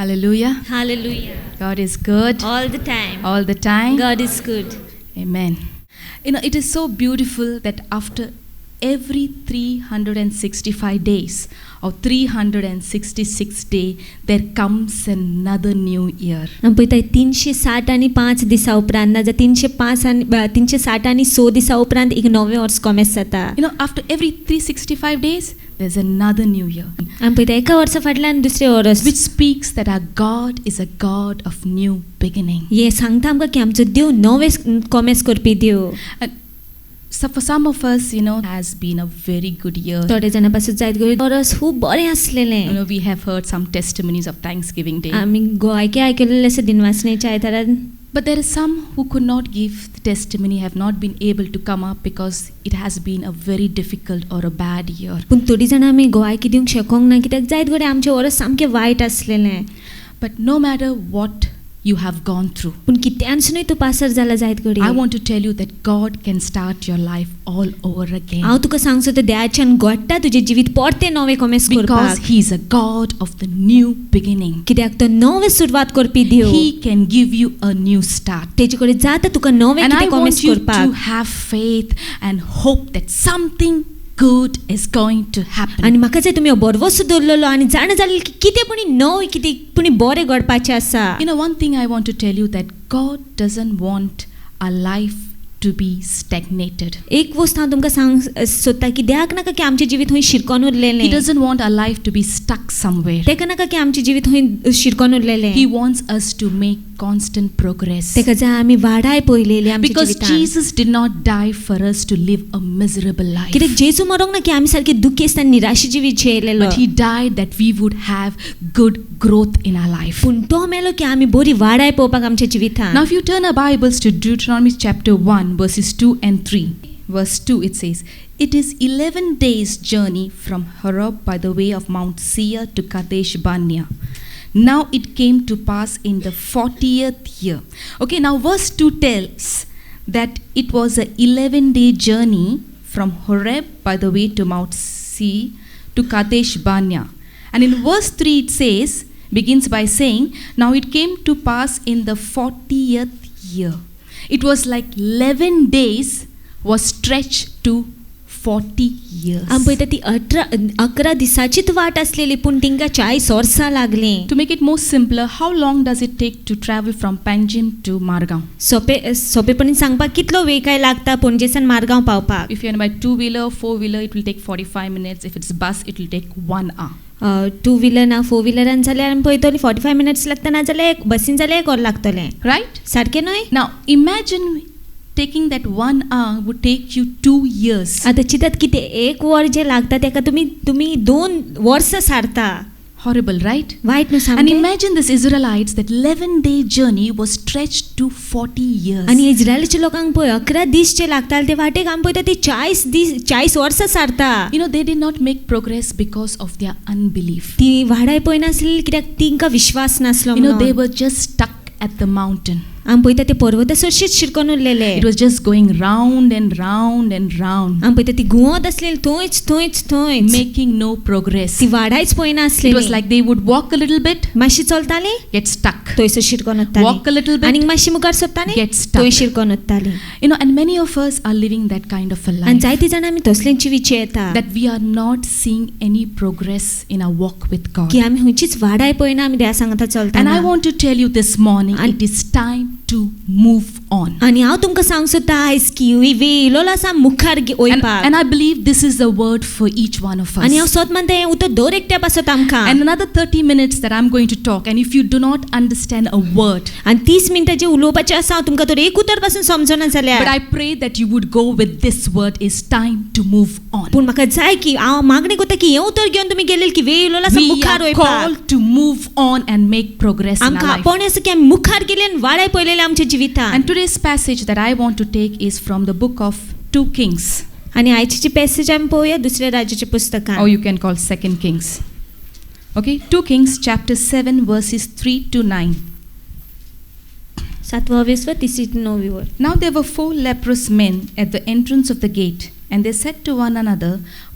Hallelujah. Hallelujah. God is good All the time. all the time. God is good. Amen. It is so beautiful that after every 365 days or 366 day, there comes another new year. आणि पळय 360 आणि 5 दिसा उपरांत ना जाल्यार 305 आणि 360 आणि 6 दिसा उपरांत एक नवें वर्स कॉमेस जाता. After every 365 days, there's another new year. आणि पळय एका वर्सा फाटल्यान दुसरें verse. Which speaks that our God is a God of new beginning. हे सांगता आमकां की आमचो देव नवें कॉमेस करपी देव. So for some of us, has been a very good year. थोडे जाणां पासून जायत वर्स खूब बरें आसलेलें. We have heard some testimonies of Thanksgiving Day. आमी आयकलेलें आसा दिनवासनेच्या आयतारान. But there are some who could not give the testimony, have not been able to come up because it has been a very difficult or a bad year. पूण थोडीं जाणां आमी गोवायकी दिवंक शकूंक ना कित्याक जायत घडये आमचें वर्स सामकें वायट आसलेलें. But no matter what you have gone through, पूण कित्यानसूनय तूं पासर जाला जायत घडये. I want to tell you that God can start your life all over again. हांव तुका सांगचो तर देवाच्यान घडटा तुजें जिवीत परतें नवें कॉमेस Because करपाक. He is a God of the new beginning. कित्याक तो नवें सुरवात करपी देव. He can give you a new start. तेजे कडेन जाता तुका नवें And I कितें कॉमेस want you to करपाक. have faith and hope that something good is going to happen. आनी म्हाका जाय तुमी हो भरवसो दवरलेलो आनी जाणा जालें की कितें पुणी नवें कितें पुणी बरें घडपाचें आसा. One thing I want to tell you that God doesn't want our life to be stagnated. एक वस्त हांव तुमकां सांग सोदता की देवाक नाका की आमचें जिवीत खंय शिरकोन He उरलेलें. doesn't want our life to be stuck somewhere. तेका नाका की आमचें जिवीत खंय शिरकोन उरलेलें. He wants us to make constant progress. तेका जाय आमी वाडाय पयलेली आमच्या Because जिवितान. Jesus did not die for us to live a miserable life. कित्याक जेजू मरोंक ना की आमी सारके दुखेस्त आनी निराशे जिवीत जियेलेलो. But He died that we would have good growth in our life. पूण तो मेलो की आमी बरी वाडाय पळोवपाक आमच्या जिवितान. Now if you turn our Bibles to Deuteronomy chapter 1 verses 2 and 3. Verse 2 it says, "It is 11 days journey from Horeb by the way of Mount Seir to Kadesh Barnea. Now it came to pass in the 40th year." Okay, now verse 2 tells that it was a 11-day journey from Horeb by the way to Mount Seir to Kadesh Barnea. And in verse 3 it says, begins by saying, "Now it came to pass in the 40th year." It was like 11 days was stretched to 40 years. आमी पळयता ती 11 दिसाचीच वाट आसलेली पूण तिंका 40 वर्सां लागलीं. To make it more simpler, how long does it take to travel from Panjim to Margao? सोपेपणी सांगपाक कितलो वेळ काय लागता पणजेसान मारगांव पावपाक. If you are by 2-wheeler, 4-wheeler, it will take 45 minutes. If it's bus, it will take 1 hour. 2-wheeler ना 4-wheelerन जाल्यार आमी पळयतली 45 minutes लागता ना जाल्यार बसीन जाल्यार 1 वर लागतलें. Right? सारकें न्हय. Now imagine taking that 1 hour would take you 2 years. आतां चिंतात कितें 1 वर जें लागता तेका तुमी 2 वर्सां सारता. Horrible, right? वायट न्हू And सामकें. imagine this Israelites, that 11-day journey was stretched to 40 years. आनी इस्रायलाच्या लोकांक पळय 11 दीस जे लागताले ते वाटेक आमी पळयता ते 40 वर्सां सारता. They did not make progress because of their unbelief. ती वाडाय पळयनासली कित्याक तिंका विश्वास नासलो They म्हणून. were just stuck at the mountain. आमी पळयता ते पर्वता सरशीच शिरकोन उरलेले. It was just going round and round and round, आमी पळयता ती घुंवत आसलेली थंयच making no progress. ती वाडायच पळयना It was आसलेली. like they would walk a little bit, मातशी चलताली get stuck. थंयसर शिरकोन उत्ताली. Walk a little bit, आनी मातशी मुखार सरताली get stuck. थंय शिरकोन उत्ताली. And many of us are living that kind of a आनी life, जायती जाणां आमी तसल्यांची विचे येता that we are not seeing any progress in our walk with God. की आमी खंयचीच वाडाय पळयना आमी देवा सांगता And I चलता. want to tell you this morning, it is time to move on. आनी हांव तुमकां सांग सोदता आयज की वेळ येयलो आसा मुखार वयपाक. And I believe this is the word for each one of आनी हांव us. सोद म्हणटा हें उतर दर एकट्या पासत आमकां. And another 30 minutes that I'm going to talk, and if you do not understand a word, आनी 30 मिनटां जे उलोवपाचें आसा हांव तुमकां तर एक उतर पासून समजना but जाल्यार. I pray that you would go with this word, is time to move on. पूण म्हाका जाय की हांव मागणी करता की हें उतर घेवन तुमी गेलेले की वेळ येयलो आसा We मुखार are वयपाक. called to move on and make progress in our आमकां life. आपण आसा की आमी मुखार गेले आनी वाडाय पळयलेले आमच्या जिवितान. And today's passage that I want to take is from the book of 2 Kings, आनी आयची जी पॅसेज आमी पळोवया दुसऱ्या राज्याच्या पुस्तकान. or you can call 2 Kings. Okay, 2 Kings chapter 7 verses 3 to 9. 7वे were 3-9 were. Now there were 4 leprous men at the entrance of the gate, and they said to one another,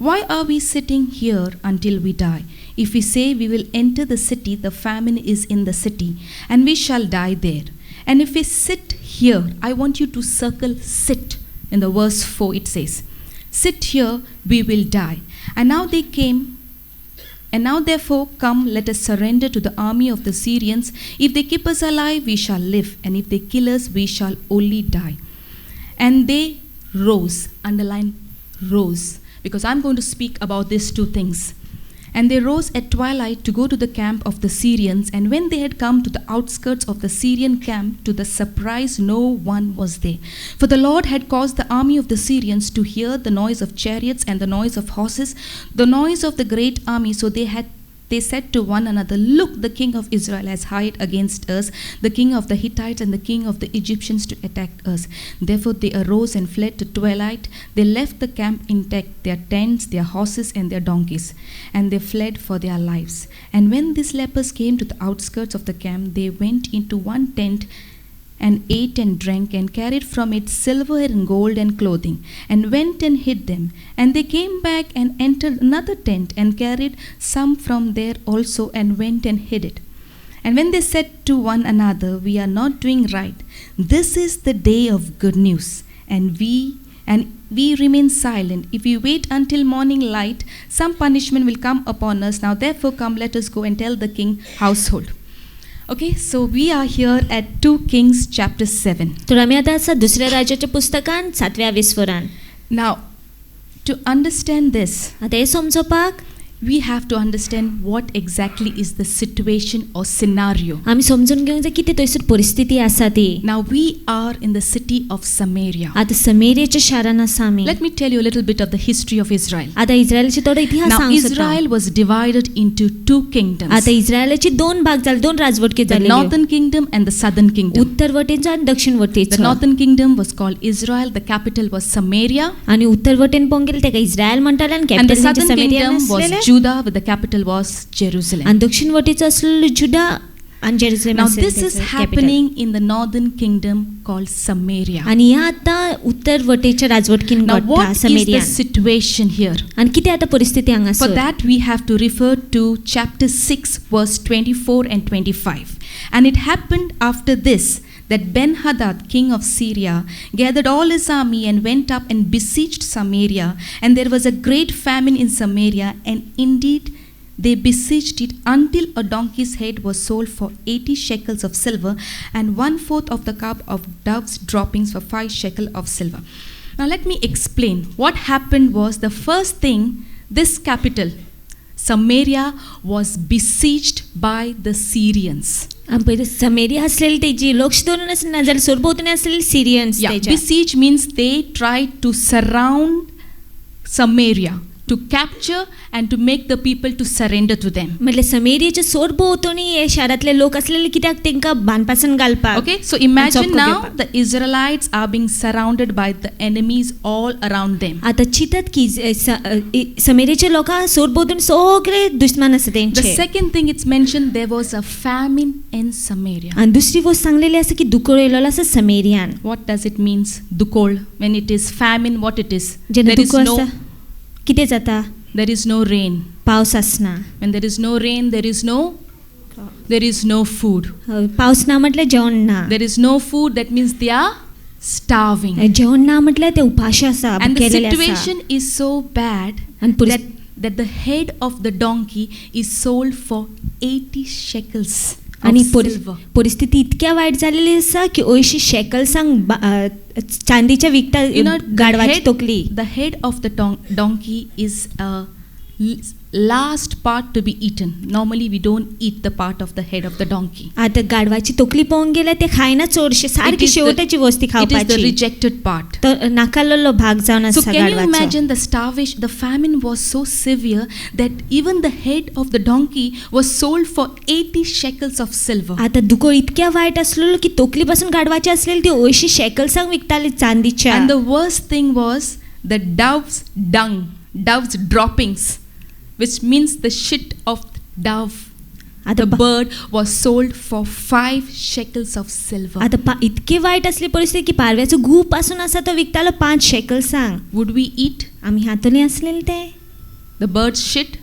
"Why are we sitting here until we die? If we say we will enter the city, the famine is in the city, and we shall die there. And if we sit here, I want you to circle sit in the verse 4, it says, sit here, we will die. And now they came, and now therefore come, let us surrender to the army of the Syrians. If they keep us alive, we shall live, and if they kill us, we shall only die. And they rose, underline rose, because I'm going to speak about these two things. And they rose at twilight to go to the camp of the Syrians, and when they had come to the outskirts of the Syrian camp, to the surprise no one was there. For the Lord had caused the army of the Syrians to hear the noise of chariots and the noise of horses, the noise of the great army. So they said to one another, look, the king of Israel has hired against us the king of the Hittites and the king of the Egyptians to attack us. Therefore they arose and fled to twilight. They left the camp intact, their tents, their horses, and their donkeys, and they fled for their lives. And when these lepers came to the outskirts of the camp, they went into one tent and ate and drank, and carried from it silver and gold and clothing, and went and hid them. And they came back and entered another tent, and carried some from there also, and went and hid it. And when they said to one another, we are not doing right, this is the day of good news, and we remain silent. If we wait until morning light, some punishment will come upon us. Now therefore come, let us go and tell the king household. Okay, so we are here at 2 Kings chapter 7. तर आम्ही आता असं दुसऱ्या राजाच्या पुस्तकान 7व्या विस्वरान. Now, to understand this, आता हे समजोपाक we have to understand what exactly is the situation or scenario. आम्ही समजून घेऊंक जाय कितें थंयसर परिस्थिती आसा ती. Now we are in the city of Samaria. आता समेरियाच्या शारान आसा आमी. Let me tell you a little bit of the history of Israel. आता इस्रायलचे थोडो इतिहास Now सांगू सोदता. Israel was divided into two kingdoms. आता इस्रायलाचे दोन भाग जाले, दोन राजवटके The जाले. northern kingdom and the southern kingdom. उत्तर वटेनचो आनी दक्षिण The वटेचो. northern kingdom was called Israel. The capital was Samaria. आणि उत्तर वटेन पळोवंक गेल्यार तेका इस्रायल म्हणटाले आनी And the capital southern समेरिया kingdom was आसलेले. Judah, with the capital was Jerusalem. आणि दक्षिण वटेचो आसलेलो जुदा आणि जेरुसलेम Now आसलेलो this is त्याचो capital. happening in the northern kingdom called Samaria. आणि ह्या आता उत्तर वटेच्या राजवटकीन Now घडटा what is the समेरियान. situation here? आणि कितें आता परिस्थिती हांगा For that we have to refer to chapter 6 verse 24 and 25. And it happened after this that Ben-Hadad, king of Syria, gathered all his army and went up and besieged Samaria. And there was a great famine in Samaria, and indeed they besieged it until a donkey's head was sold for 80 shekels of silver, and 1/4 of the cup of dove's droppings for 5 shekels of silver. Now let me explain. What happened was, the first thing, this capital, Samaria, was besieged by the Syrians. आणि पहिले समेरिया असलेली तेजी लक्ष धरून असेल ना जाल्यार सोरभोवतणी असलेली सिरियन्स Yeah, तेच्या. besiege means they tried to surround Samaria, to capture and to make the people to surrender to them. म्हटले समेरियाच्या सोरभोवतणी हे शारांतले लोक असलेले कित्याक तेंका बांदपासून घालपाक. Okay, so imagine चौको now घेवपाक. the Israelites are being surrounded by the enemies all around them. आता चिंतात की समेरियाचे लोकां सोरभोवतणी सगळे दुश्मन आसा The तेंचे. second thing it's mentioned, there was a famine in Samaria. आणि दुसरी गोष्ट सांगलेली आसा की दुकोळ येयलो आसा समेरियान. What does it means, dukol? When it is famine, what it is? जेन्ना There is दुकोळ no, आसा कितें जाता? there is no rain. पावस आसना. When there is no rain, there is no food. पावस ना म्हटल्यार जेवण ना. There is no food, that means they are starving. जेवण ना म्हटल्यार ते उपाशी आसा, And the भुकेलेले आसा. situation is so bad आणि that the head of the donkey is sold for 80 shekels of आणि silver. परिस्थिती इतक्या वाईट झालेली आसा की 80 शेकल्सांक चांदीच्या विकता You know, गाडवाची तोकली. the head of the donkey is a last part to be eaten. Normally we don't eat the part of the head of the donkey. आता गाडवाची तोकली पळोवंक गेल्यार ते खायना चडशे, सारकी शेवटाची वस्ती It is the खावपाची. rejected part. तर नाकारलेलो भाग जावन So आसा can you गाडवाचो. imagine the famine was so severe that even the head of the donkey was sold for 80 shekels of silver. आता दुकोळ इतक्या वाईट असलेलो की तोकली पासून गाडवाची असलेली ती 80 शेकल्सांक विकताली चांदीच्या. And the worst thing was the dove's dung, dove's droppings, which means the shit of dove, आता the bird, was sold for 5 shekels of silver. आता इतकी वाईट असली परिस्थिती की पारव्याचो गू पासून आसा तो विकतालो 5 शेकल्सांक. Would we eat आम्ही हातोली असलेले ते the bird's shit?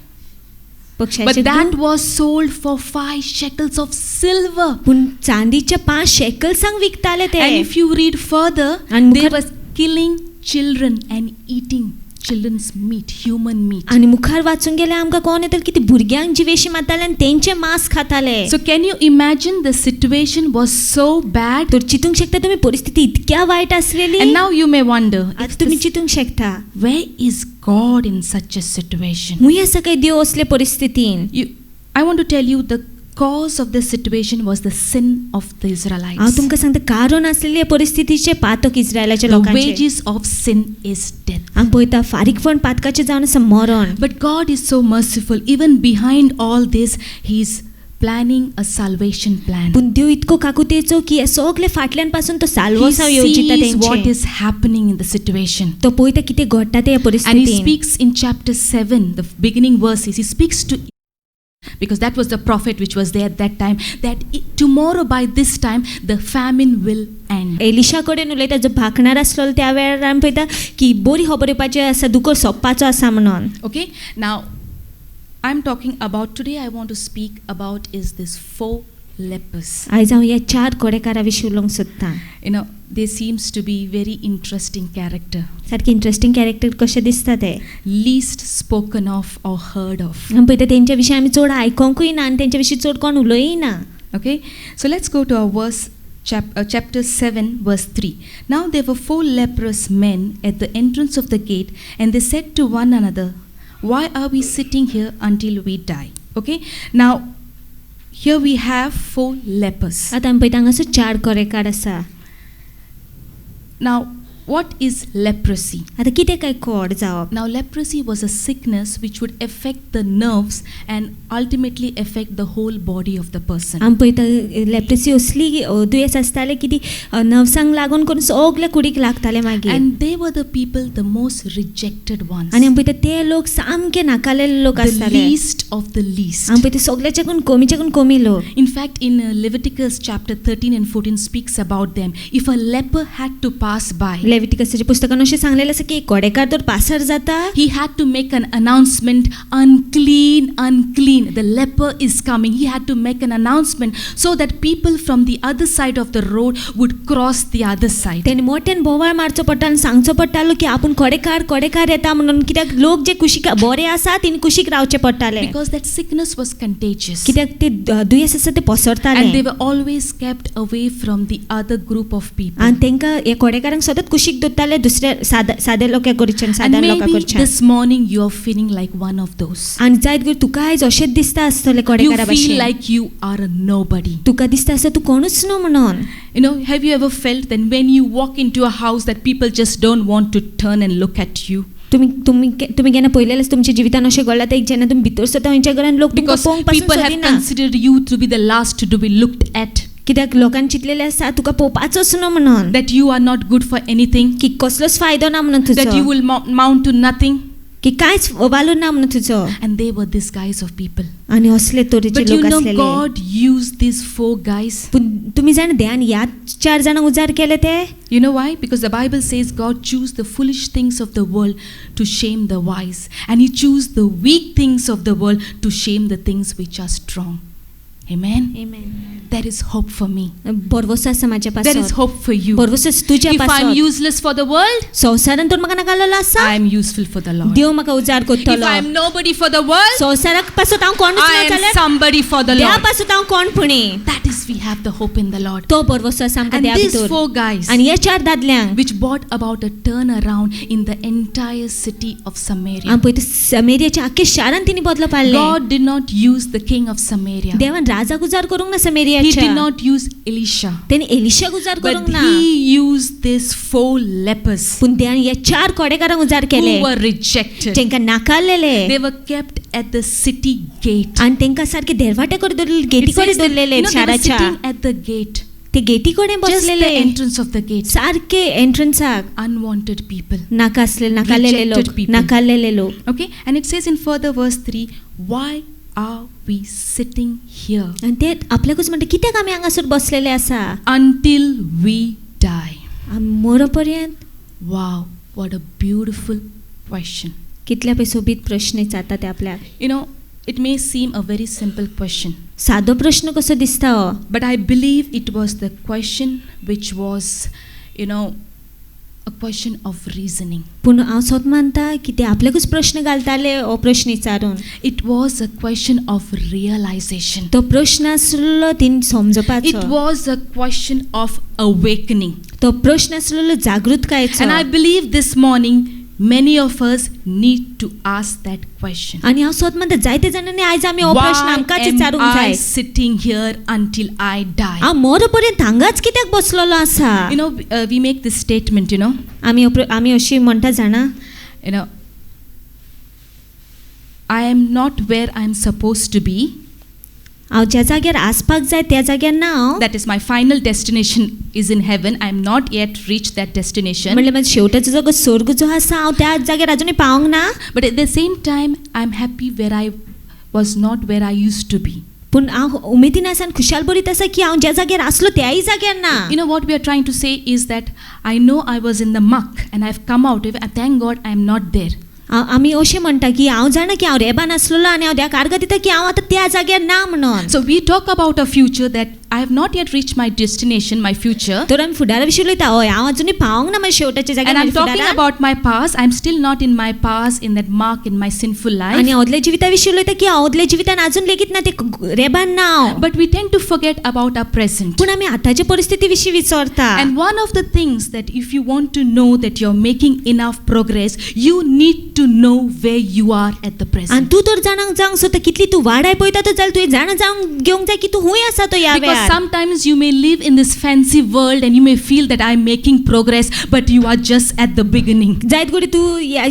पक्षाचे But that दूध. was sold for 5 shekels of silver. पूण चांदीच्या 5 शेकल्सांक विकताले ते. And if you read further, And they मुखार- were killing children and eating children's meat, human meat. आणि मुखार वाचून गेल्यार आमकां कोण येतले की ती भुरग्यांक जी वेशी मारताले आनी तेंचे मांस खाताले. So can you imagine the situation was so bad? तर चितूंक शकता तुम्ही परिस्थिती इतक्या वायट आसलेली. And now you may wonder, आता तुम्ही चितूंक शकता where is God in such a situation? हुंय आसा काय देव असले परिस्थितीन. I want to tell you the cause of this situation was the sin of the हांव Israelites. तुमकां सांगता कारण आसलेले परिस्थितीचे पातक इस्रायलाच्या The लोकांचे. wages of sin is death. आमी पळयता फारीकपण पातकाचे जावन आसा मरण. But God is so merciful. Even behind all this, He's planning a salvation plan. पूण देव इतको काकुतेचो की हे सगळे फाटल्यान पासून तो He साल्वोसा येवजिता sees what तेंचे. is happening in the situation. तो पळयता कितें घडटा ते And He परिस्थितीन. speaks in chapter 7, the beginning verses. He speaks to, because that was the prophet which was there at that time, that tomorrow by this time the famine will end. Elisha कडेन उलयता जो भाकणार आसलो त्या वेळार आमी पळयता की बरी खबर येवपाची आसा दुकर सोंपपाचो आसा म्हणून. Okay, now I'm talking about, today I want to speak about is this 4 lepers. आयज हांव ह्या 4 कोडेकारा विशीं उलोवंक सोदतां. You know, they seems to be very interesting character, सारकें इंट्रस्टिंग कॅरेक्टर कशें दिसता ते. least spoken of or heard of. आमी पळयता तेंच्या विशीं आमी चड आयकोंकूय ना आनी तेंच्या विशीं चड कोण उलयय ना. Okay, so let's go to our verse, chapter 7 verse 3. Now there were 4 leprous men at the entrance of the gate, and they said to one another, why are we sitting here until we die? Okay, now here we have 4 lepers. आतां आमी पळयता हांगासर 4 कोडेकार आसा. Now what is leprosy? आतां कितें काय code जावप. Now leprosy was a sickness which would affect the nerves and ultimately affect the whole body of the person. आमी पळयता लेप्रेसी असली दुयेंस आसताले की ती नर्वसांक लागून करून सगळे कुडीक लागताले मागीर. And they were the people, the most rejected ones, आनी आमी पळयता ते लोक सामके नाकालेले लोक the आसताले. least of the least. आमी पळयता सगळ्याच्याकून कमीच्याकून कमी लोक. In fact, in Leviticus chapter 13 and 14 speaks about them. If a leper had to pass by, लेविटिकसाच्या पुस्तकान अशें सांगलेलें आसा की कोडेकार तर पासर जाता. he had to make an announcement, unclean, unclean, the leper is coming. He had to make an announcement so that people from the other side of the road would cross the other side. तेणी मोठ्यान बोवाळ मारचो पडटा आनी सांगचो पडटालो की आपूण कोडेकार येता म्हणून. कित्याक लोक जे कुशीक बरे आसा तिने कुशीक रावचे पडटाले. Because that sickness was contagious. कित्याक ते दुयेंस आसा ते And they पसरताले. were always kept away from the other group of people. आनी तेंकां हे कोडेकारांक सतत कुशीक दवरताले दुसऱ्या सादे लोकां कडच्यान And साधारण लोकां maybe कडच्यान. this morning you are feeling like one of those. आनी जायत गर तुका आयज अशेंच दिसता आसतलें You कोडेकारा feel भाशेन. like you are a nobody. तुका दिसता आसा तूं कोणूच न्हू म्हणून. You know, have you ever felt that when you walk into a house that people just don't want to turn and look at you? तुम्ही केन्ना पळयलेलें आसा तुमच्या जिवितान अशें घडलां ते जेन्ना तुमी भितर सरता खंयच्या घरान लोक तुमकां Because पळोवंक पासून people have सोदिना. considered you to be the last to be looked at. कित्याक लोकांनी चिंतलेलें आसा तुका पळोवपाचोच न्हू म्हणून. That you are not good for anything. की कसलोच फायदो ना म्हणून That you तुजो. will mount to nothing. की कांयच वालो ना म्हणून तुजो. And they were these guys of people. आनी असले तरेचे But लोक you know, आसलेले. God used these 4 guys. पूण तुमी जाण देवान ह्या 4 जाणांक उजार केले ते. You know why? Because the Bible says God chose the foolish things of the world to shame the wise. And He chose the weak things of the world to shame the things which are strong. Amen? There is hope for me. बरवस आसा म्हाज्या There is पासत. hope for you. बरवस तुज्या If I'm पासत. useless for the world, संवसारान तर म्हाका नाकालेलो आसा. I am useful for the Lord. देव म्हाका उजार If करतलो. I am nobody for the world, संवसाराक पासत हांव कोणूच I ना am जाल्यार somebody for the देवा Lord. पासत हांव कोणपणी. That is, we have the hope in the Lord. तो बरवस आसा आमकां And देवा these भितर. 4 guys, आनी हे 4 दादल्यांक which brought about a turnaround in the entire city of Samaria. आमी पळयता समेरियाच्या आख्खे शारान तिणी बदलो पाडले. God did not use the king of Samaria. देवान राजाक उजार करूंक ना He समेरियाच्या. did not use Elisha. तेणी एलिशाक उजार But करूंक ना. He used these 4 lepers पूण देवान हे 4 कोडेकारांक उजार केले. who were rejected. जेंका नाकारलेले. They were kept at the city gate. आनी तेंकां सारके देरवाटे कडेन दवरलेले, It गेटी says कडेन that, दवरलेले you know, they were शाराच्या. sitting at the gate, ते गेटी कडेन just the बसलेले. entrance of the gate. सारके एंट्रन्साक Unwanted people. नाका असलेले, नाकारलेले Rejected लोक, people. नाकारलेले लोक. Okay, and it says in further verse 3, why are we sitting here आनी ते आपल्याकूच म्हणटा कित्याक आमी हांगासर बसलेले आसा until we die? आमी मरो पर्यंत. Wow, what a beautiful question. कितल्या पळय सोबीत प्रश्न जाता ते आपल्याक. You know, It may seem a very simple question, सादो प्रश्न कसो दिसता हो, but I believe it was the question which was, a question of reasoning. पूण हांव स्वत मानता की ते आपल्याकूच प्रश्न घालताले हो प्रश्न विचारून. It was a question of realization. तो प्रश्न आसलो तीन It समजपाचो, was a question of awakening. तो प्रश्न आसलो जागृतकायेचो. And I believe this morning many of us need to ask that question. आणि हांव स्वत मानता जायते जाणांनी आयज आमी हो प्रश्न Why आमकांच am विचारूंक I जाय. sitting here until I die? हांव मरो पर्यंत हांगाच कित्याक बसलेलो आसा. We make this statement, आमी अशी म्हणटा जाणा, I am not where I am supposed to be. हांव ज्या जाग्यार आसपाक जाय त्या जाग्यार ना हांव. That is my final destination is in heaven. I am not yet reached that destination. म्हणल्यार म्हाजो शेवटाचो जो स्वर्ग जो आसा हांव त्या जाग्यार अजुनूय पावंक ना. But at the same time, I am happy where I was not where I used to be. पूण हांव उमेदीन आसा आनी खुशाल बरीत आसा की हांव ज्या जाग्यार आसलो त्याय जाग्यार ना. What we are trying to say is that I know I was in the muck and I have come out. Thank God I am not there. आमी अशें म्हणटा की हांव जाणा की हांव रेबान आसलेलो आनी हांव त्या कार्ग दिता की हांव आतां त्या जाग्यार ना म्हणून. So we talk about a future that I have not yet reached my destination, my future. तर आमी फुडारा विशीं उलयता, हय हांव अजुनूय पावंक ना म्हज्या शेवटाच्या जाग्यार. And I'm talking फुडाराक. about my past. I'm still not in my past, in that mark in my sinful life. आनी अदल्या जिविता विशीं उलयता की हांव अदल्या जिवितान अजून लेगीत ना ते रेबान ना हांव. But we tend to forget about our present. पूण आमी आतांच्या परिस्थिती विशीं विचारता. And one of the things that if you want to know that you're making enough progress, you need to know where you are at the आनी present. तूं तर जाणांक जावंक सोदता कितली तूं वाडाय पळयता तर जाल्यार तुवें जाणा जावंक घेवंक जाय की तूं खूंय आसा तो ह्या Because वेळार. sometimes you may live in this fancy world and you may feel that I'm making progress, but you are just at the beginning. जायत घडी तूं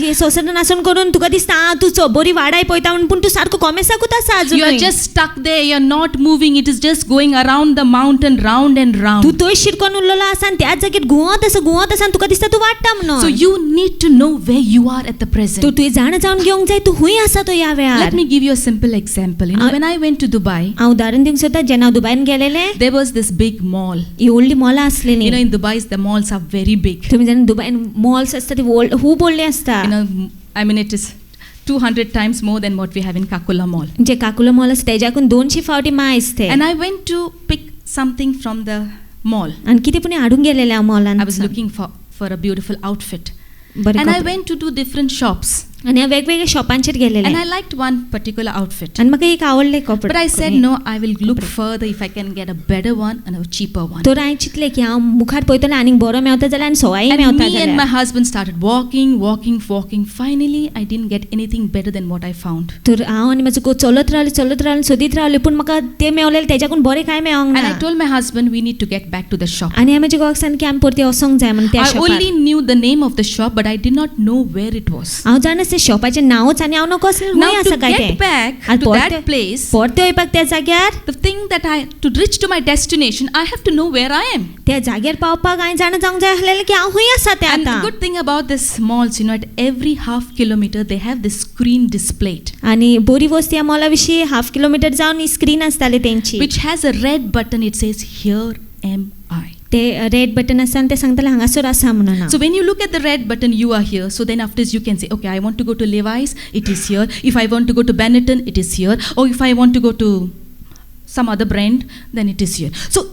हे संवसारान आसून करून तुका दिसता तूं बरी वाडाय पळयता म्हणून, पूण तूं सारको कोमेसाकूच आसा You are अजून. just stuck there, you're not moving, it is just going around the mountain round and तूं round. थंय शिरकोन उरलेलो आसा आनी त्याच जागेर घुंवत आसा आनी तुका दिसता तूं वाडटा So म्हणून. you need to know where you are at the present. तुवें जाणा जावन घेवंक जाय तूं खूंय आसा तो ह्या Let वेळार. me give you a simple example. When I went to Dubai, हांव उदाहरण दिवंक सोदता, जेन्ना हांव दुबयन गेलेलें there was this big mall. ही व्हडली मॉलां आसलेलीं. In Dubai, the malls are very big. तुमी जाणा दुबयन मॉल्स आसता ती खूब व्हडली आसता. It is 200 times more than what we have in Kakula Mall. जे काकुलो मॉल आसा तेज्याकून 200 फावटी मायज ते. And I went to pick something from the mall. आनी कितें पूण हाडूंक गेलेलें हांव मॉलान. I was looking for a beautiful outfit. बरें And I कपडे. went to two different shops. आनी हांव वेगवेगळ्या शॉपांचेर गेलेलें. And I liked one particular outfit. आनी म्हाका एक आवडले कपडे. But I said, no, I will look further if I can get a better one and a cheaper one. तर हांवें चिंतलें की हांव मुखार पळयतलें आनीक बरो मेवता जाल्यार आनी सवाय And मेवता me and जाल्यार. my husband started walking. Finally, I didn't get anything better than what I found. तर हांव आनी म्हाजो चलत रावलें सोदीत रावलें पूण म्हाका तें मेवलेलें तेज्याकून बरें कांय मेवंक And ना. I told my husband, we need to get back to the shop. आनी हांवें म्हाज्या घोवाक सांगलें की आमी परती वसोंक जाय म्हणून त्या I शॉपार. only knew the name of the shop, but I did not know where it was. हांव जाणा तें शॉपाचें नांवच आनी हांव नको Now खूंय आसा to काय get तें. back आनी to परते that place, परते वयपाक त्या जाग्यार, the thing that to reach to my destination, I have to know where I am. त्या जाग्यार पावपाक हांवें जाणा जावंक जाय आसलेलें की हांव खूंय आसा तें And the आतां. good thing about this malls, at every half kilometer they have this screen displayed, आनी बरी वस्त ह्या मॉला विशीं हाफ किलोमिटर जावन ही स्क्रीन आसताली तेंची. which has a red button. It says, "Here am I." ते रेड बटन आसा आनी ते सांगताले हांगासर आसा म्हणून. So when you look at the red button, you are here. So then after this you can say, okay, I want to go to Levi's, it is here. If I want to go to Benetton, it is here. Or if I want to go to some other brand, then it is here. So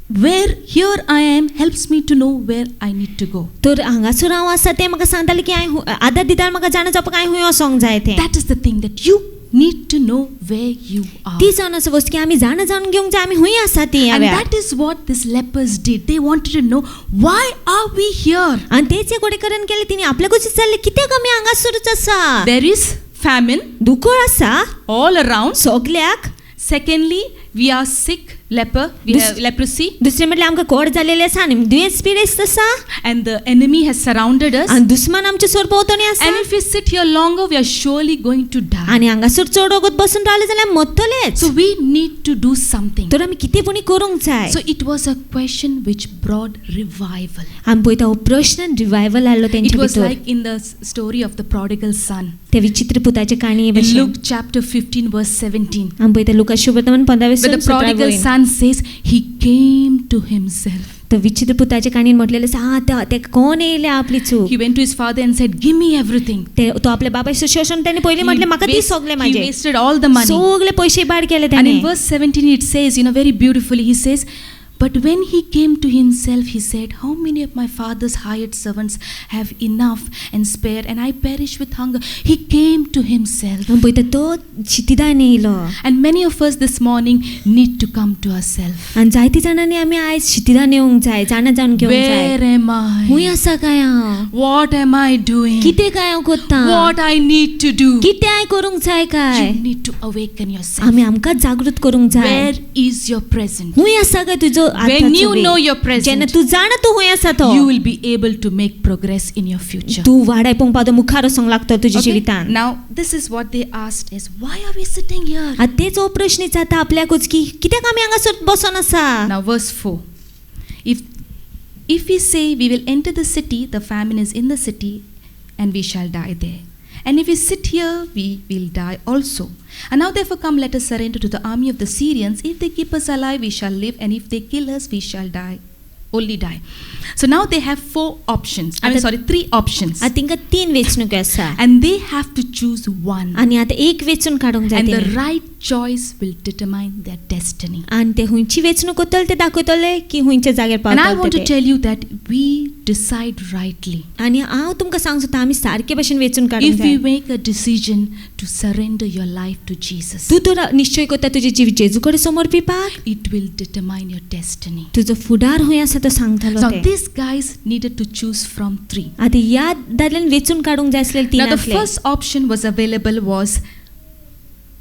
where here I am helps me to know where I need to go. तर हांगासर हांव आसा तें म्हाका सांगतालें की हांवें आदार दिताले म्हाका जाणा जावपाक हांवें खूंय वसोंक जाय तें. That is the thing, that you need to know where you are. ती जावन आसा वस्त की आमी जाणा जावन घेवंक जाय आमी खूंय आसा ती ह्या And वेळार. that is what these lepers did. They wanted to know, why are we here? आनी तेच हे गोडेकारान केलें तिणी आपल्याकूच विचारलें कित्याक आमी हांगासरूच आसा. There is famine दुकोळ आसा all around. सगल्याक. Secondly, we are sick, we have leprosy. दुसरें म्हटल्यार आमकां कोड जालेलें आसा आनी दुयेंस पिडेस्त आसा And the enemy has surrounded us. आनी दुस्मान आमचे सोर भोंवतणी आसा. And if we sit here longer, we are surely going to die. आनी हांगासर चड वगत बसून रावले जाल्यार मरतलेच. So we need to do something. तर आमी कितें पूण करूंक जाय. So it was a question which brought revival. आमी पळयता हो प्रश्न रिवायवल हाडलो It तेंच्या was भितर. like in the story of the prodigal son. ते विचित्र पुताचे काणी In भशेन. Luke chapter 15 verse 17. आमी पळयता लुका शुभवर्तमान 15 But the prodigal son says he came to himself. तर विचित्र पुताच्या काणीन म्हटलेलं आसा ते कोण येयले आपली चूक He went to his father and said, "Give me everything." तो आपल्या बाबाचे शोषण त्याने पहिले म्हटले म्हाका दी सगळे He माझे wasted all the money. सगळे पैसे भाड केले And त्याने in verse 17 it says, very beautifully, he says, "But when he came to himself, he said, How many of my father's hired servants have enough and spare, and I perish with hunger?" He came to himself. पळयता तो शितिदान येयलो And many of us this morning need to come to ourselves. आनी जायती जाणांनी आमी आयज शितिदान येवंक जाय जाणा जावन घेवंक जाय Where am I? खूंय आसा काय हांव What am I doing? कितें काय हांव करता What I need to do? कितें हांव करूंक जाय काय You need to awaken yourself. आमी आमकां जागृत करूंक जाय Where is your present? खूंय आसा काय तुजो When you know your जेन्ना present, तूं जाणा तूं खूंय आसा तो you will be able to make progress in your future. तूं वाडाय पोवपाक मुखार वचोंक लागता तुज्या Okay? जिवितान Now, this is what they asked is, why are we sitting here? आतां तेच हो प्रश्न जाता आपल्याकूच की कित्याक आमी हांगासर बसून आसा Now, verse 4. If we say we will enter the city, the famine is in the city, and we shall die there. And if we sit here, we will die also. And now therefore come, let us surrender to the army of the Syrians. If they keep us alive, we shall live, and if they kill us, we shall die. Only die. So now they have 3 options. आतां तिंका 3 वेंचणुको आसा And they have to choose one. आनी आतां एक वेंचून काडूंक जाय And the तेणी. right choice will determine their destiny. आनी ते हुंयची वेंचणूक करतले ते दाखयतले की हुंयच्या जाग्यार And I want पावतले to tell you that we decide rightly. आनी हांव तुमकां सांगूं सोदता आमी सारके भशेन वेंचून काडूंक If जाय we make a decision to surrender your life to Jesus, तूं तर निश्चय करता तुजे जीव जेजू कडेन समर्पिपाक it will determine your destiny. तुजो फुडार खंय आसा तो सांगतलो Now ते these guys needed to choose from 3. आतां ह्या दादल्यान वेंचून काडूंक जाय आसलेले Now the 3 first option was available was,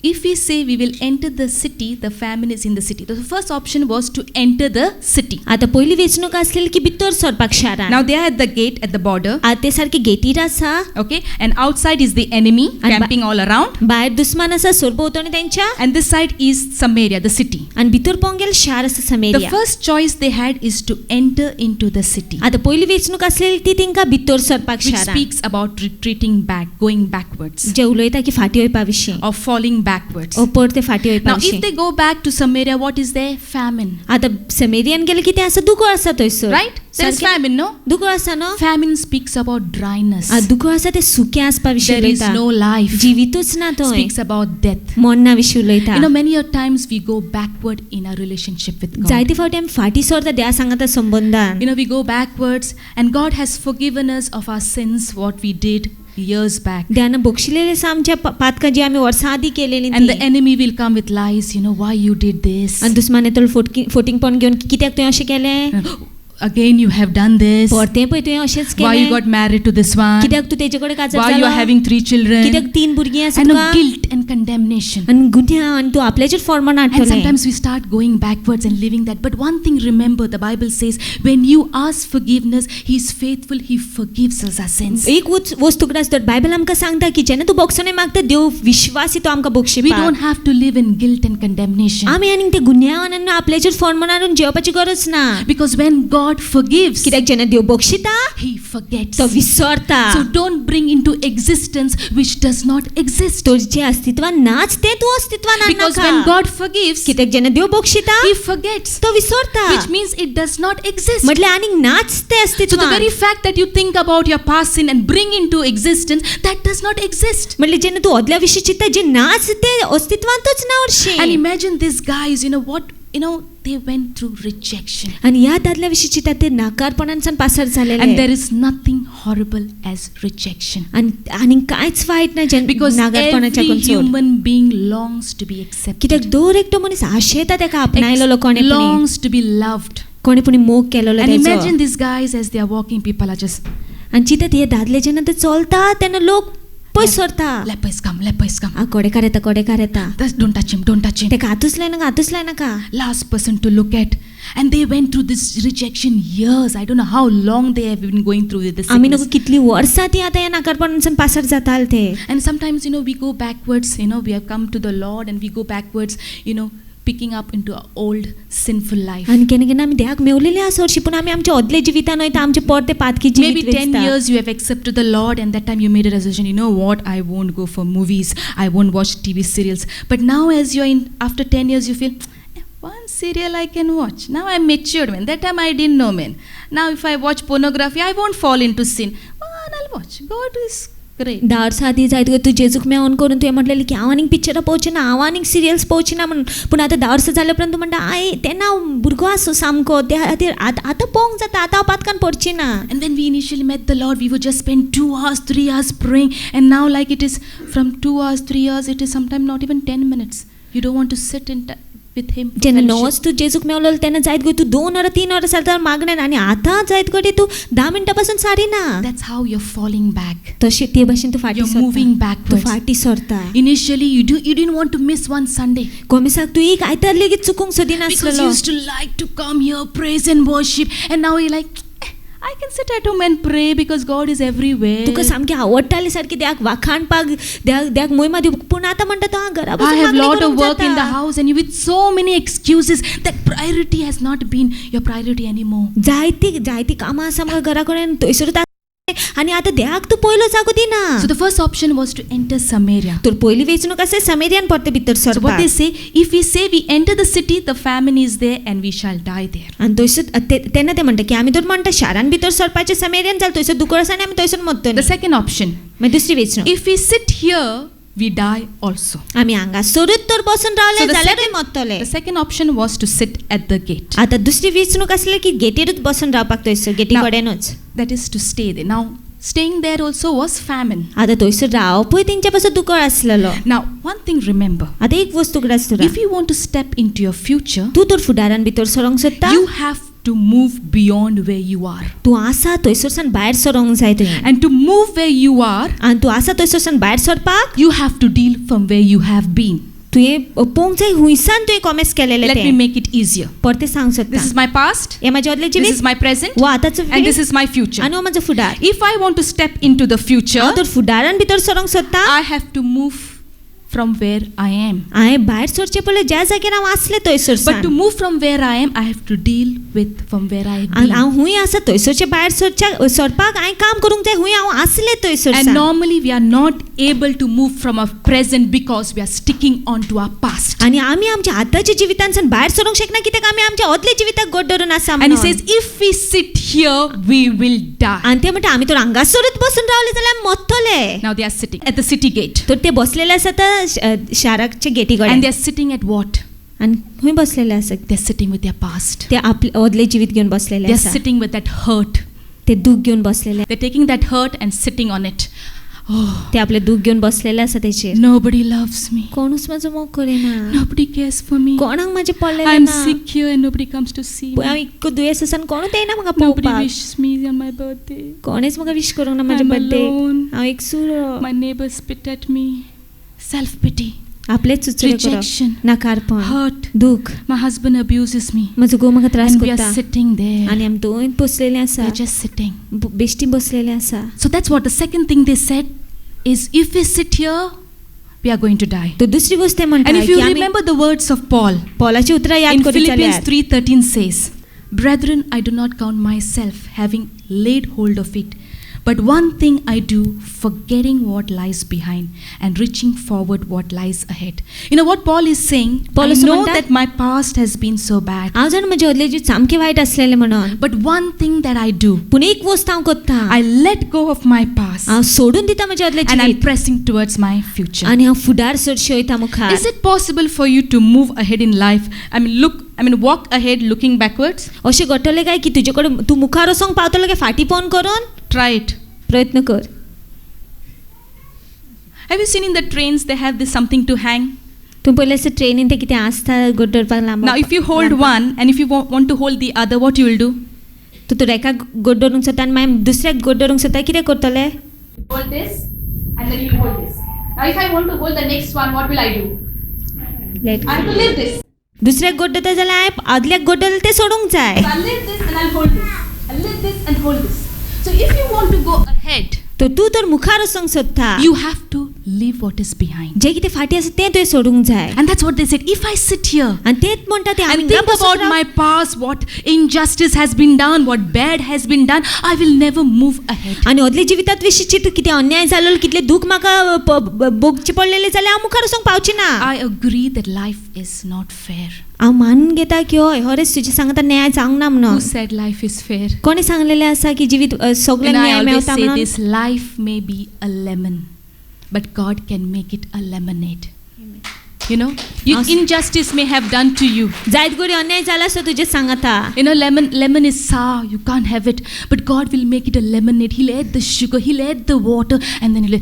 if we say we will enter the city, the famine is in the city. The first option was to enter the city. आतां पयली वेंचणूक आसलेली की भितर सरपाक शारान Now they are at the gate, at the border. आतां ते सारके गेटीर आसा Okay, and outside is the enemy And camping all around, भायर दुस्मान आसा सोरभोंवतणी तेंच्या and this side is Samaria, the city. आनी भितर पोंगेल शार आसा The समेरिया first choice they had is to enter into the city, आतां पयली वेंचणूक आसलेली ती तेंकां भितर सरपाक which शारान speaks about retreating back, going backwards, जे उलयता की फाटी वयपा विशीं or falling backwards. ओ परते फाटी वयपा Now, if विशीं they go back to Samaria, what is there? Famine, आतां समेरियान गेले की ते आसा दुकाळ आसा थंयसर right? There is सारकें famine, no? दुकाळ आसा न्हू Famine speaks about dryness. दुकाळ आसा ते सुकें आसपा विशीं There is उलयता no life. जिवितूच ना थंय Speaks about death. मरना विशीं उलयता Many a times we go backward in our relationship with God. जायते फावटी आमी फाटी सरता देवा सांगाता संबंधान We go backwards, and God has forgiven us of our sins, what we did years back. देवान बक्षिलेले आसा आमच्या पातकां जी आमी वर्सां आदीं केलेलीं And the ती enemy will come with lies, why you did this. आनी दुस्मान येतलो फोटिंगपण घेवन कित्याक तुवें अशें केलें Again you have done this. परतें पळय तुवें अशेंच Why you केलें got married to this one. कित्याक तूं तेजे कडेन काजर Why you are जालो having 3 children. कित्याक 3 भुरगीं आसा And तुका guilt and condemnation. आनी गुन्या आनी तूं आपल्याचेर फॉर्मान And हाडटलें sometimes we start going backwards and living that. But one thing remember, the Bible says, when you ask forgiveness, He is faithful, He forgives us our sins. एक वस्तू कडेन आसता Bible आमकां सांगता की जेन्ना तूं बक्षणे मागता देव विश्वासी तो आमकां We बक्षिपाक don't have to live in guilt and condemnation. आमी आनी ते गुन्यांवान आनी आपल्याचेर फॉर्मान हाडून जेवपाची गरज ना Because when God forgives, कित्याक जेन्ना देव बक्षिता He forgets. तो विसरता So don't bring into existence which does not exist. तो जे अस्तित्वान नाच ते तूं अस्तित्वान हाड Because नाका when God forgives, कित्याक जेन्ना देव बक्षिता He forgets. तो विसरता Which means it does not exist. म्हटल्यार आनी नाच ते So the अस्तित्वान very fact that you think about your past sin and bring into existence, that does not exist. म्हटल्यार जेन्ना तूं अदल्या विशीं चिंतता जे नाच ते अस्तित्वांतूच ना And हरशीं imagine these guys, they went through rejection. आनी ह्या दादल्या विशीं चिंतता ते नाकारपणांसान पासर And जालेले there is nothing horrible as rejection. आनी कांयच वायट ना Because नाकारपणाच्या every कोण human being longs to be accepted. कित्याक दर एकटो मनीस आशेता तेका आपणायलेलो कोणे पुणी Longs to be loved. कोणे पुणी मोग केलेलो And तेचो imagine these guys as they are walking, people are just, आनी चिंतत हे दादले जेन्ना ते चलता तेन्ना लोक पयस सरता lepers come. कोडेकार येता Don't touch him. तेका हातूच लायनाका Last person to look at. And they went through this rejection years. I don't know how long they have been going through this. आमी नको कितली वर्सां ती आतां ह्या नाकारपणांसान पासर जाताल ते And sometimes, we go backwards, we have come to the Lord and we go backwards, picking up into our old sinful life. आनी केन्ना केन्ना आमी देवाक मेवलेले आसा हरशीं पूण आमी आमच्या अदले जिवितान वयता आमचे परते पातकी Maybe जिवीत 10 वेचता years you have accepted the Lord and that time you made a resolution, you know what, I won't go for movies, I won't watch TV serials. But now as you're after 10 years you feel, one serial I can watch. Now I'm matured, man. That time I didn't know, man. Now if I watch pornography, I won't fall into sin. Man, I'll watch. God is great. 10 वर्साआधी जायत गो तू जेजूक मेळ on करून तुवें म्हटलेलें की हांव आनीक पिक्चरां पळोवचें ना, हांव आनीक सिरियल्स पळोवचें ना म्हणून. पूण आतां 10 वर्सां जाले उपरांत तूं म्हणटा आय तेन्ना हांव भुरगो आसूं सामको, त्या खातीर आतां पळोवंक जाता, आतां हांव पातकान पडची ना. And when we initially met the Lord, we would just spend 2 hours, 3 hours praying. And now like it is from 2 hours, 3 hours, it is sometimes not even 10 minutes. You don't want to sit with Him. जेन्ना fellowship. 9 verse तू जेजूक मेळलोलो तेन्ना जायत गो तू 2 वरां 3 वरां जाल्यार मागणेन, आनी आतां जायत गो तूं 10 मिनटां पासून सारिना. That's how you're falling back. तशी ते भाशेन तूं फाटीं You're moving सरता, तूं backwards. फाटीं सरता. Initially, you didn't want to miss one Sunday. कोमेसाक तूं एक आयतार लेगीत चुकूंक सोदिना Because you आसलेलो. used to like to come here, praise and worship. And now you're like, I can sit at home and pray because God is everywhere. तुका सामकी आवडटाली सारकी देवाक वाखाणपाक, देवाक महिमा दिवपाक, पूण आतां म्हणटा तो घरा I बसून have मागणी lot of करूंक work in the जाता. house and you with so many excuses that priority has not been your priority anymore. जायती कामां आसा म्हाका घरा कडेन, थंयसरूच आनी आतां देवाक तूं पयलो जागो दिना. So the first option was to enter Samaria. तर पयली वेंचणूक आसा समेरियान परते भितर So what सरपाक. they say, if we say we enter the city, the famine is there and we shall die there. आनी थंयसर तेन्ना ते म्हणटा की आमी तर म्हणटा शारान भितर सरपाचें समेरियान जाल्यार थंयसर दुकर आसा आनी आमी थंयसर The मरतलीं. second option, मागीर दुसरी वेंचणूक, if we sit here, we die also. आमी हांगासरूच तर बसून रावले So the जाल्यारूय मरतले. second option was to sit at the gate. आतां दुसरी वेंचणूक आसली की गेटीरूच बसून रावपाक थंयसर Getty Now- कडेनूच. That is to stay there. Now, staying there also was famine. आतां थंयसर रावपूय तेंच्या पासून दुकर आसलेलो. Now, one thing remember, आतां एक वस्तू grass Tura, if you want to step into your future, तूं तर फुडारान भितर सरोंक सोदता, you have to move beyond where you are. तूं आसा थंयसरसान भायर सरोंक जाय तुवें. And to move where you are, आनी तूं आसा थंयसरसान भायर सरपाक you have to deal from where you have been. तुवें पळोवंक जाय हुंयसान तुवें कॉमेस केलेलें Let me तें. make it easier. परते सांग सोदता, This is my past, हें म्हाजें आदलें this is जिवीत, my present, वो आतांचो and this वेळ, is my future. आनी हो म्हाजो फुडार. If I want to step into the future, हांव तर फुडारान भितर सरोंक सोदता, I have to move from where I am. हांवें भायर सरचें पयलें ज्या जाग्यार हांव आसलें But to थंयसरसान, move from where I am, I have to deal with from where I have आनी been. हांव हुंय आसा थंयसरचें भायर सरपाक हांवें काम करूंक जाय, हुंय हांव आसलें And थंयसरसान. normally we are not able to move from our present because we are sticking on to our past. आनी आमी आमच्या आतांच्या जिवितांसान भायर सरोंक शकना कित्याक आमी आमच्या आदल्या जिविताक गोड धरून आसा And he म्हणून. says, if we sit here, we will die. आनी ते म्हणटा आमी तर हांगासरूच बसून रावले जाल्यार मरतले. Now they are sitting at the city gate. तर ते बसलेले आसात शाराच्या गेटी And कडेन, they are sitting at what? आनी खंय बसलेले आसात. They're sitting with their past. ते आपले आदले जिवीत घेवन बसलेले They're आसा, sitting with that hurt. ते दूख घेवन बसलेले, They're taking that hurt and sitting on it. Oh, ते आपले दूख घेवन बसलेले आसा तेचेर. nobody loves me. कोणूच म्हाजो मोग करिना, Nobody cares for me. कोणाक म्हाजे पडलेले I'm ना, sick here and nobody comes to see me. हांव इतको दुयेंस आसा आनी कोणूच येना म्हाका Nobody पळोवपाक, wishes me on my birthday. कोणेच म्हाका विश करूंक ना म्हाजे I'm बर्थडे. alone. हांव एकसुरो, My neighbors spit at me. Self-pity. आपलेच चुचरे करप, Rejection. नाकारपण, Hurt. दूख. My husband abuses me. म्हजो घोव म्हाका त्रास And we are करता sitting there. आनी आमी दोन बसलेले आसा, We're just sitting. बेश्टी बसलेले आसा. So that's what the second thing they said is, if we sit here, we are going to die. तो दुसरी गोष्ट म्हणटा And if की you आमी remember the words of Paul पौलाची उतरां याद in करीत Philippians जाल्यार 3:13 says, Brethren, I do not count myself having laid hold of it, but one thing I do, forgetting what lies behind and reaching forward what lies ahead. You know what Paul is saying? Paul I असं know म्हणतात, that my past has been so bad, हांव जाण म्हजे आदले जीव सामके वायट आसलेले म्हणून, but one thing that I do, पूण एक वस्त हांव करता, I let go of my past हांव सोडून दिता म्हजे आदले and I'm जिवीत pressing towards my future. आनी हांव फुडार सरशी वयता मुखार. Is it possible for you to move ahead in life? Walk ahead looking backwards? अशें घडटलें काय की तुजे कडेन तूं मुखार वचोंक पावतलो काय फाटीं पळोवन करून? Try it. प्रयत्न कर. Have you seen in the trains they have this something to hang? तूं पयलें अशें ट्रेनीन तें कितें आसता गोड धरपाक लांब. Now if you hold one and if you want to hold the other, what you will do? तूं तर एका गोड धरूंक सोदता आनी मागीर दुसऱ्याक गोड धरूंक सोदता, कितें करतले? Hold this and then you hold this. Now if I want to hold the next one, what will I do? Let I have to lift this. दुसऱ्याक गोड धरता जाल्यार हांवें आदल्याक गोड धरलें तें सोडूंक जाय. So I'll lift this and I'll hold this. I'll lift this and hold this. So if you want to go ahead, तो तूं तर मुखार वचोंक सोदता, you have to leave what is behind. जे कितें फाटी आसा तें तुवें सोडूंक जाय. And that's what they said. If I sit here आनी तेच म्हणटा ते आमी and think about my past, what injustice has been done, what bad has been done, I will never move ahead. आनी आदले जिवितात विशीं चिंत कितें अन्याय जालो कितले दूख म्हाका भोगचे पडलेले जाल्यार हांव मुखार वचूंक पावची ना. I agree that life is not fair. हांव मानून घेता की हय खरेंच तुजें सांगता न्याय जावंक ना म्हणून. Who said life is fair? कोणी सांगलेलें आसा की जिवीत सगळें And I न्याय always मेळटा say म्हणून. this, life may be a lemon, but God can make it a lemonade. You know, injustice may have done to you. जायत गोरी अन्याय जाला आसता तुजें सांगता. You know, lemon is sour, you can't have it, but God will make it a lemonade. He'll add the sugar, he'll add the water, and then he'll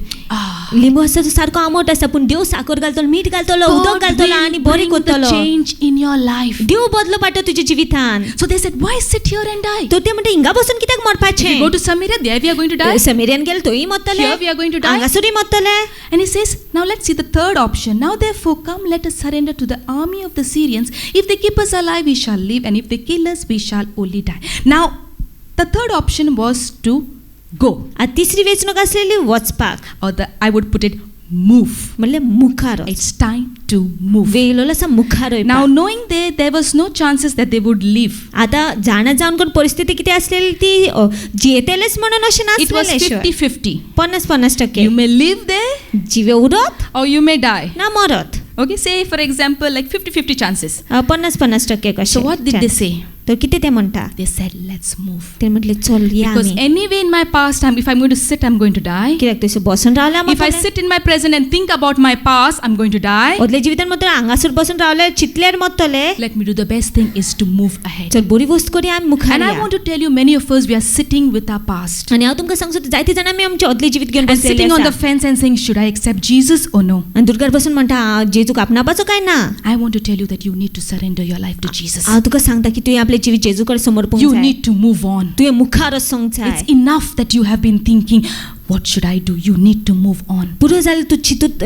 लिंबू आसता तो सारको आंबट आसता पूण देव साखर घालतलो मीठ घालतलो उदक घालतलो आनी बरें bring the करतलो. change in your life. देव बदलो पाडटलो तुज्या जिवितान. So they said, why sit here and die? तो ते म्हणटा हिंगा बसून कित्याक If we मरपाचें. go to Samaria, there we are going to die. समेरियान गेले तोय मरतले. Here we are going to die. हांगासरूय मरतले. And he says, now let's see the third option. Now therefore come, let us surrender to the army of the Syrians. If they keep us alive, we shall live, and if they kill us, we shall only die. Now, the third option was to go. आतां तिसरी वेंचणूक आसलेली वचपाक. Or I would put it, move. म्हणल्यार मुखार वच. It's time to move. वेयलो आसा मुखार वयपाक. Now knowing there was no chances that they would live. आतां जाणा जावन कोण परिस्थिती कितें आसलेली ती जियेतलेच म्हणून अशें It was नासलेलें. 50-50. 50-50% You may live there जिवे उरत or you may die. ना मरत. Okay, say for example like 50-50 chances. 50-50% कशें. So what did they say? तो कितें ते म्हणटा. They said, let's move. ते म्हटले चल या Because आमी. anyway in my past, if I'm going to sit, I'm going to die. कित्याक तशें बसून रावल्यार If I sit in my present and think about my past, I'm going to die. आदल्या जिवितान मात्र हांगासर बसून रावल्यार चितल्यार मरतले. Let me do the best thing is to move ahead. चल बरी वस्त करी आमी मुखार And I या. want to tell you, many of us, we are sitting with our past. आनी हांव तुमकां सांगता जायते जाण आमी आमचें आदलें जिवीत घेवन And बसलेले sitting on the आसा. fence and saying, should I accept Jesus or no? आनी दुर्गार बसून म्हणटा जेजूक आपणावपाचो काय ना. I want to tell you that you need to surrender your life to Jesus. हांव तुका सांगता की तुवें आपलें जिवीत जेजू कडेन समर्पूंक You जाय. need to move on. तुवें मुखार वचूंक जाय. It's enough that you have been thinking, what should I do? You need to move on. पुरो जाल्यार तूं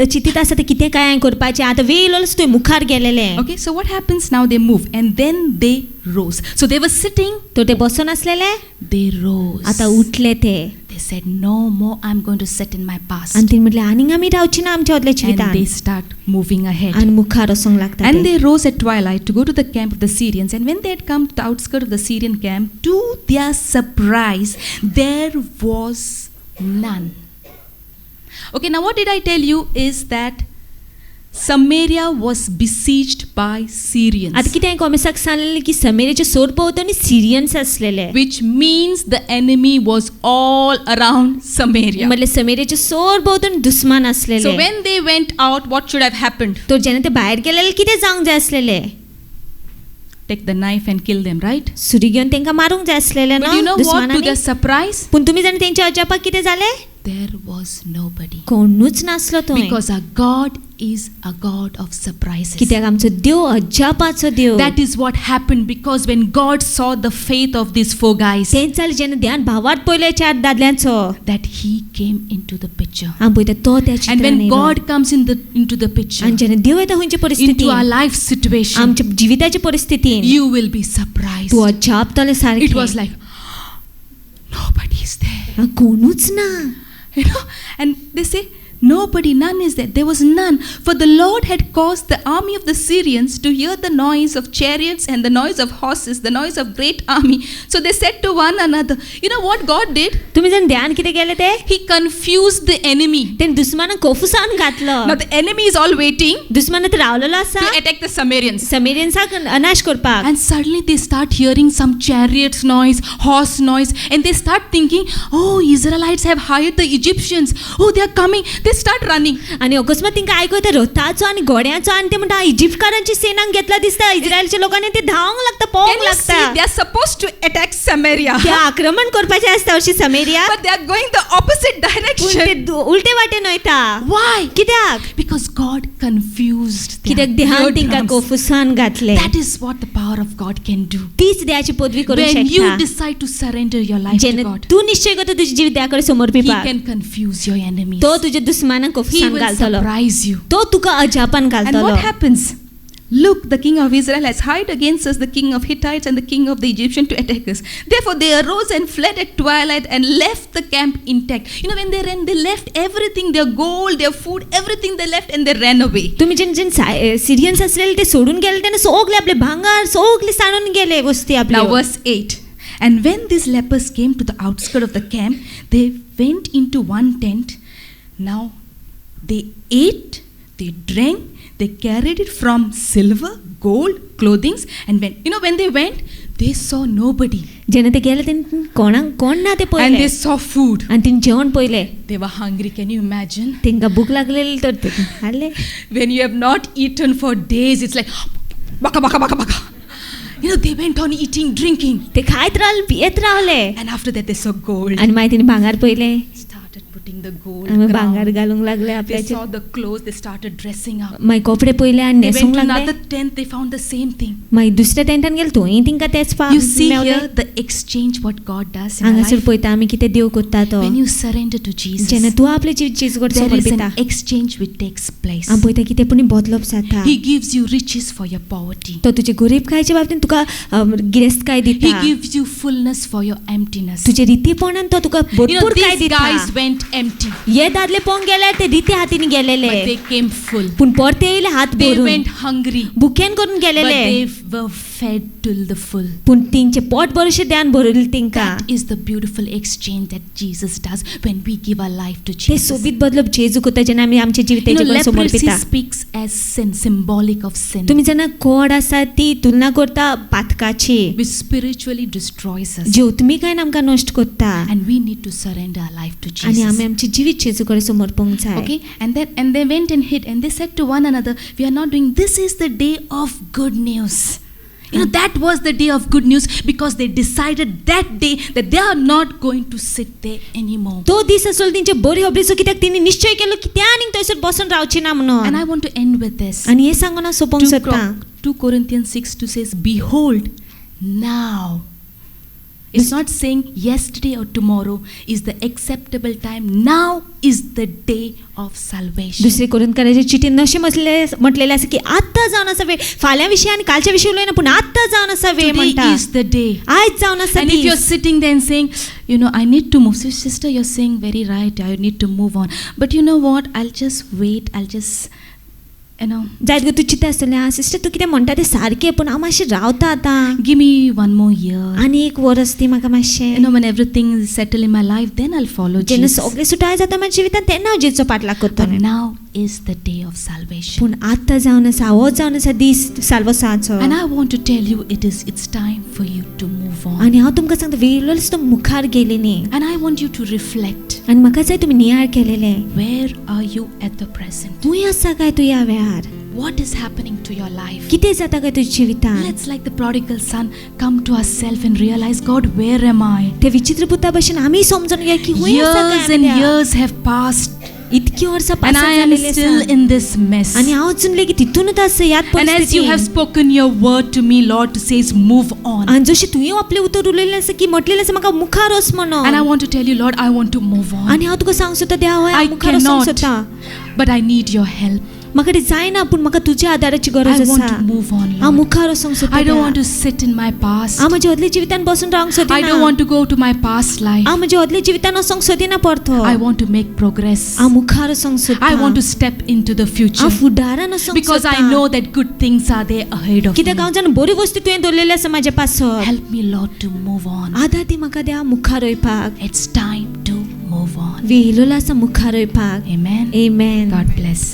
चिंतीत आसा तें कितें काय करपाचें. आतां वेळ तुवें मुखार गेलेलें. Okay, so what happens now? They move and then they rose. So they were sitting, तो ते बसून आसलेले. they rose. आतां उठले ते. They said, no more, I'm going to sit in my past. आनी तिणें म्हटलें आनीक आमी रावची ना आमच्या आदल्या And जिवितान. they start moving ahead. आनी मुखार वचूंक लागता And ते. they rose at twilight to go to the camp of the Syrians. And when they had come to the outskirts of the Syrian camp, to their surprise, there was none. Okay, now what did I tell you is that Samaria was besieged by Syrians. आतां कितें कॉमेसाक सांगलेलें की समेरेचे सोर भोंवतणी सिरियन्स आसलेले. Which means the enemy was all around Samaria. म्हणल्यार समेरेचे सोर भोंवतणी दुस्मान So आसलेले. when they went out, what should have happened? तो जेन्ना ते भायर गेलेले कितें जावंक जाय आसलेले. Take the knife and kill them, right? सुरी घेवन तेंकां मारूंक जाय आसलेले But you know न्हू what? To दुस्मानांनी. their surprise, पूण तुमी जाणा तेंच्या अजापाक कितें जालें. there was nobody. कोणूच नासलो थंय. Because our God is a God of surprises. कित्याक आमचो देव अजापाचो देव. That is what happened because when God saw the faith of these four guys, तेंच जालें जेन्ना ध्यान भावार्थ पयले चार दादल्यांचो. that he came into the picture. हांव पळयता तो त्या And चित्रान when येयलो. God comes into the picture, आनी जेन्ना देव येता खंयचे into our परिस्थितीन life situation, आमच्या जिविताच्या परिस्थितीन you will be surprised. तूं अजापतलें It सारकें. was like, nobody is there. कोणूच ना. You know, and they say, nobody, none is there. There was none. For the Lord had caused the army of the Syrians to hear the noise of chariots and the noise of horses, the noise of great army. So they said to one another, you know what God did? तुमी जाण ध्यान कितें केलें ते. He confused the enemy. तें दुस्मानाक कोफुसान घातलो. Now the enemy is all waiting दुस्मानात रावलेलो आसा to attack the Samaritans. समेरियन्साक अनाश करपाक. And suddenly they start hearing some chariots noise, horse noise, and they start thinking, oh, Israelites have hired the Egyptians. Oh, they are coming. They start running. आनी अकस्मात तिंका आयकू येता रथाचो आनी घोड्याचो आनी ते म्हणटा इजिप्टकारांची सेनांक घेतला दिसता. इस्रायलच्या लोकांनी ते धांवंक लागता Can पळोवंक you see? लागता. They are supposed to attack Samaria. ते आक्रमण करपाचें आसता अशी समेरिया. But they are going the opposite पूण direction. ते उलटे वाटेन वयता. Why? कित्याक. Because God confused their कित्याक देहान तिंका eardrums. कोफुसान घातले. That is what the power of God can do. तीच देहाची पदवी करूंक When you शकता. decide to surrender your life to जेन्ना God, तू निश्चय करता तुझे जीव देहाकडे He समर्पिपाक. can confuse your enemies. तो तुझ्या दुस्मानाक He कोफुसान will घालतलो. surprise you. तो तुका अजापान And घालतलो. what happens? Look, the king of Israel has hired against us the king of Hittites and the king of the Egyptians to attack us. Therefore they arose and fled at twilight and left the camp intact. You know, when they ran, they left everything, their gold, their food, everything they left, and they ran away. तुम्ही जे सिरियन्स असलेले ते सोडून गेले त्याने सगळे आपले भांगार सगळे सांडून गेले वस्ती आपली. Now verse 8. And when these lepers came to the outskirts of the camp, they went into one tent. Now they ate, they drank, they carried it from silver, gold, clothing, and when they went, they saw nobody. जेणे ते गेले त्यांनी कोण ना ते And पहिले they saw food. आणि तिने जेवण पहिले. They were hungry. Can you imagine? त्यांना भूक लागलेली तर ते खाल्ले. When you have not eaten for days, it's like baka baka baka baka. You know, they went on eating, drinking. ते खायत राहिले पियत राहिले. And after that they saw gold. आणि माहितीने भांगार पहिले. Started putting the gold आणि भांगार crown. घालूंक लागले They आपल्याचे. saw the clothes. They started dressing up. माई कपडे पहिले आणि They नेसूंक went to लागले. another tent. They found the same thing. माई दुसऱ्या टेंटान गेले तोय तिंका तेच You see मेवले. here the exchange what God does in our हांगासर life. पळयता आमी कितें देव करता तो. When you surrender to Jesus, जेन्ना तूं आपले जीव करता there समोर is पिता. an exchange which takes place. आमी पळयता की ते पुणी बदलप जाता. He gives you riches for your poverty. तो तुजे गरीबकायेच्या बाबतींत तुका गिरेस्तकाय He दिता. gives you fullness for your emptiness. तुजे रितीपणान तो तुका You know, भरपूर काय these दिता. guys went empty, हे दादले पोंग गेले ते रिती हातीने गेलेले. but they came full. पूण परते येयले हात They भरून. went hungry, भुकेन करून but गेलेले. they were fed till the full. पूण तिंचे पोट भरशे ध्यान भरले तिंका. That is the beautiful exchange that Jesus does when we give our life to ते Jesus. सोबीत बदलप जेजू करता जेन्ना आमी आमचे You know, जिविताचे समोर leprosy पिता. speaks as sin, symbolic of sin, तुम्ही जेन्ना कोड आसा ती तुलना करता पातकाची. which spiritually destroys us. जी उत्मिकायेन आमकां नश्ट करता. And we need to surrender our life to आणि Jesus. आमी आमचे जिवीत जेजू कडेन समर्पणक जाय. Okay, and they went and hid, and they said to one another, "We are not doing. This is the day of good news." You know, that was the day of good news because they decided that day that they are not going to sit there anymore. तो दीस आसलो तिंचे बरी खबरीचो कित्याक तिणी निश्चय केलो की त्या आनीक थंयसर बसून रावची ना And म्हणून. I want to end with this. आणि हे सांगून सोपोंक सोदता. 2 Corinthians 6:2 says, "Behold, now." It's not saying yesterday or tomorrow is the acceptable time. Now is the day of salvation. दुसरे कोरिंथकाराचे चिठ्ठी नशे म्हटलेले असं की आत्ता जाऊन असा वेळ फाल्या विषयी आणि कालच्या विषयी उलयना पण आत्ता जाऊन असा वेळ Today म्हणता. is the day. आज जाऊन असा And if you're these. sitting there and saying, you know, I need to move. So sister, you're saying very right. I need to move on. But you know what? I'll just wait. I'll just, you know, जायत गो तू चित्ता आसतलें आ sister तू कितें म्हणटा तें सारकें पण हांव मातशें रावता आतां. give me one more year. आनी एक वर्स ती म्हाका You मातशें. know, when everything is settled in my life, then I'll follow जेन्ना Jesus. सगळें सुटाय जाता म्हाज्या जिवितांत तेन्ना हांव जेजूचो पाटलाग But करतलें. now is the day of salvation. पूण आत्तां जावन आसा हो जावन आसा दीस साल्वसाचो. And I want to tell you, it's time for you to move on. आनी हांव तुमकां सांगता वेळोच तो मुखार गेली न्ही. And I want you to reflect. आनी म्हाका जाय तुमी नियाळ केलेलें. Where are you at the present? खूंय आसा काय तूं ह्या वेळार. What is happening to your life? कितें जाता काय तुज्या जिवितांत. Let's, like the prodigal son, come to ourselves and realize, God, where am I? ते विचित्र पुता भशेन आमी समजून घेया की खूंय आसा Years काय and आमी त्या. years have passed, इतकी वर्सां and pass I am जालेली still आसा. in this mess. आनी हांव अजून लेगीत तितूनच आसा ह्याच And as you have परिस्थितींत. spoken your word to me, Lord, to say, move on. आनी जशें तुवें आपलें उतर उलयलें आसा की म्हटलेलें आसा म्हाका मुखार वच And I म्हणून. want to tell you, Lord, I want to move on. आनी हांव तुका सांगूंक सोदता देवा I हांव मुखार वचूंक cannot, सोदता. but I need your help. म्हाका तें जायना पूण म्हाका तुज्या आदाराची I गरज want आसा. to move on, हांव Lord. मुखार वचूंक सोदता. I don't देवा. want to sit in my past. हांव म्हज्या आदल्या जिवितांत बसून रावंक I सोदिना. don't want to go to my past life. हांव म्हज्या आदल्या जिवितांत वचोंक सोदिना परतो. I want to make progress. हांव मुखार वचोंक सोदता. I want to step into the future हांव फुडारान वचोंक because I सोदता. know that good things are there ahead of me. कित्याक हांव जाण बऱ्यो वस्तू तुवें दवरलेल्यो आसा म्हाज्या पासत. Help me, Lord, to move on. आदार ती म्हाका देवा मुखार वयपाक. It's time to move on. वेळोलो आसा मुखार वयपाक. Amen. Amen. God bless.